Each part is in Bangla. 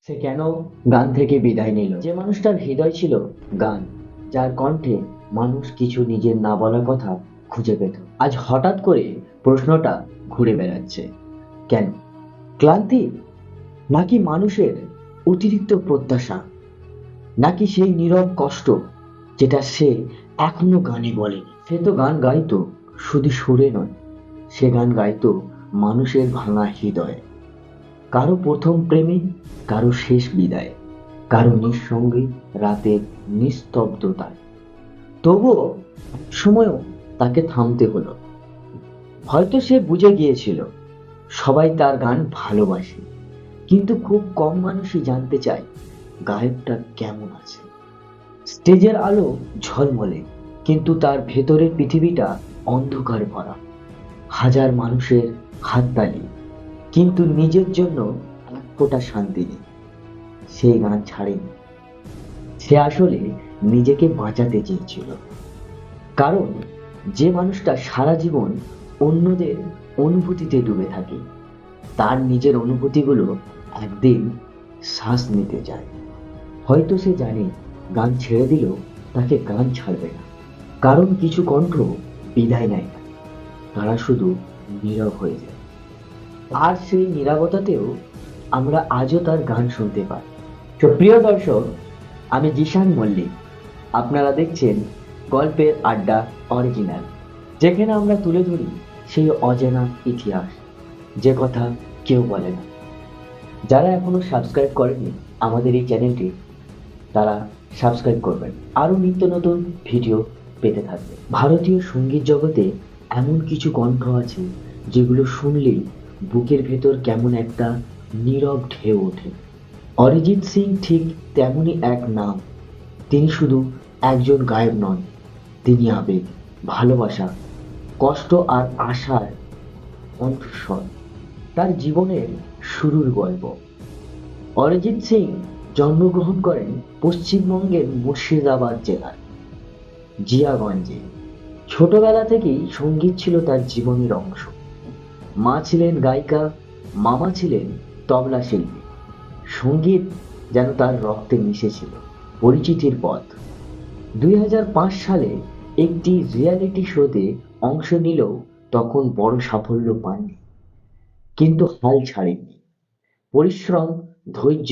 সে কেন গান থেকে বিদায় নিল? যে মানুষটার হৃদয় ছিল গান, যার কণ্ঠে মানুষ কিছু নিজের না বলার কথা খুঁজে পেত, আজ হঠাৎ করে প্রশ্নটা ঘুরে বেড়াচ্ছে। কেন? ক্লান্তি, নাকি মানুষের অতিরিক্ত প্রত্যাশা, নাকি সেই নীরব কষ্ট যেটা সে এখনো গানে বলেনি? সে তো গান গাইতো, শুধু সুরে নয়, সে গান গাইতো মানুষের ভাঙা হৃদয়ে। কারো প্রথম প্রেমে, কারো শেষ বিদায়, কারো নিঃসঙ্গে রাতের নিস্তব্ধতায়। তবুও সময়ও তাকে থামতে হলো। হয়তো সে বুঝে গিয়েছিল সবাই তার গান ভালোবাসে, কিন্তু খুব কম মানুষই জানতে চায় গায়কটা কেমন আছে। স্টেজের আলো ঝলমলে, কিন্তু তার ভেতরের পৃথিবীটা অন্ধকারে ভরা। হাজার মানুষের হাততালি, কিন্তু নিজের জন্য এক ফোঁটা শান্তি নেই। সেই গান ছাড়েনি, সে আসলে নিজেকে বাঁচাতে চেয়েছিল। কারণ যে মানুষটা সারা জীবন অন্যদের অনুভূতিতে ডুবে থাকে, তার নিজের অনুভূতিগুলো একদিন শ্বাস নিতে চায়। হয়তো সে জানে গান ছেড়ে দিলেও তাকে গান ছাড়বে না, কারণ কিছু কণ্ঠ বিদায় নেয় না, তারা শুধু নীরব হয়ে যায়। আর সেই নীরবতাতেও আমরা আজও তার গান শুনতে পাই। তো প্রিয় দর্শক, আমি জিশান মল্লিক, আপনারা দেখছেন গল্পের আড্ডা অরিজিনাল, যেখানে আমরা তুলে ধরি সেই অজানা ইতিহাস, যে কথা কেউ বলে না। যারা এখনো সাবস্ক্রাইব করেনি আমাদের এই চ্যানেলটি, তারা সাবস্ক্রাইব করবেন, আরও নিত্য নতুন ভিডিও পেতে থাকবে। ভারতীয় সঙ্গীত জগতে এমন কিছু কণ্ঠ আছে যেগুলো শুনলেই বুকের ভেতর কেমন একটা নীরব ঢেউ ওঠে। অরিজিৎ সিং ঠিক তেমনই এক নাম। তিনি শুধু একজন গায়ক নন, তিনি আবেগ, ভালোবাসা, কষ্ট আর আশার কণ্ঠস্বর। তার জীবনের শুরুর গল্প। অরিজিৎ সিং জন্মগ্রহণ করেন পশ্চিমবঙ্গের মুর্শিদাবাদ জেলার জিয়াগঞ্জে। ছোটবেলা থেকেই সঙ্গীত ছিল তার জীবনের অংশ। মা ছিলেন গায়িকা, মামা ছিলেন তবলা শিল্পী। সঙ্গীত যেন তার রক্তে মিশেছিল। পরিচিতির পথ। 2005 সালে একটি রিয়ালিটি শোতে অংশ নিলেও তখন বড় সাফল্য পাননি, কিন্তু হাল ছাড়েননি। পরিশ্রম, ধৈর্য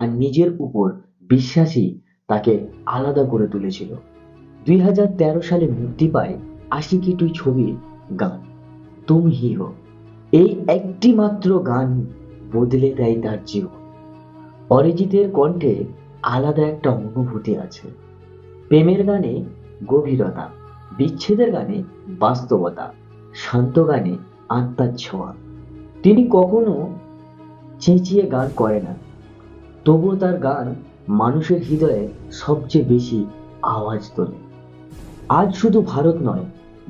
আর নিজের উপর বিশ্বাসই তাকে আলাদা করে তুলেছিল। 2013 সালে মুক্তি পায় আশিকি টু ছবির গান তুম হি হো। এই একটি মাত্র গান বদলে দেয় তার জীবন। অরিজিতের কণ্ঠে আলাদা একটা অনুভূতি আছে। প্রেমের গানে গভীরতা, বিচ্ছেদের গানে বাস্তবতা, শান্ত গানে আত্মার ছোঁয়া। তিনি কখনো চেঁচিয়ে গান করে না, তবুও তার গান মানুষের হৃদয়ে সবচেয়ে বেশি আওয়াজ তোলে। আজ শুধু ভারত নয়,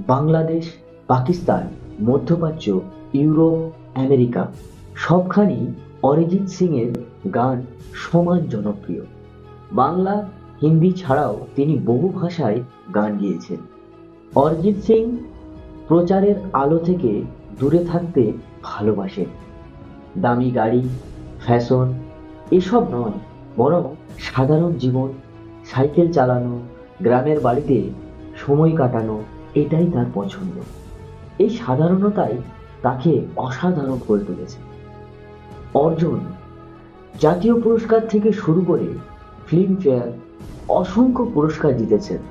বাংলাদেশ, পাকিস্তান, মধ্যপ্রাচ্য, ইউরোপ, আমেরিকা, সবখানেই অরিজিৎ সিং এর গান সমান জনপ্রিয়। বাংলা, হিন্দি ছাড়াও তিনি বহু ভাষায় গান গেয়েছেন। অরিজিৎ সিং প্রচারের আলো থেকে দূরে থাকতে ভালোবাসেন। দামি গাড়ি, ফ্যাশন এসব নয়, বরং সাধারণ জীবন, সাইকেল চালানো, গ্রামের বাড়িতে সময় কাটানো, এটাই তার পছন্দ। এই সাধারণতাই তাকে অসাধারণ করে তুলেছে। অর্জন, জাতীয় পুরস্কার থেকে শুরু করে ফিল্মফেয়ার অসংখ্য পুরস্কার জিতেছেন,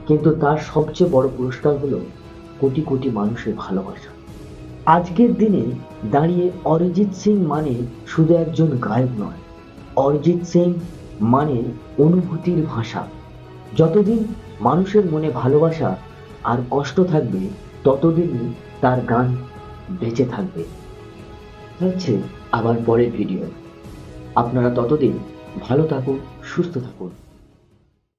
কিন্তু তার সবচেয়ে বড় পুরস্কার হলো কোটি কোটি মানুষের ভালোবাসা। আজকের দিনে দাঁড়িয়ে অরিজিৎ সিং মানে শুধু একজন গায়ক নয়, অরিজিৎ সিং মানে অনুভূতির ভাষা। যতদিন মানুষের মনে ভালোবাসা আর কষ্ট থাকবে, ততদিনই তার গান বেঁচে থাকবে। হচ্ছে আবার পরের ভিডিও। আপনারা ততদিন ভালো থাকুন, সুস্থ থাকুন।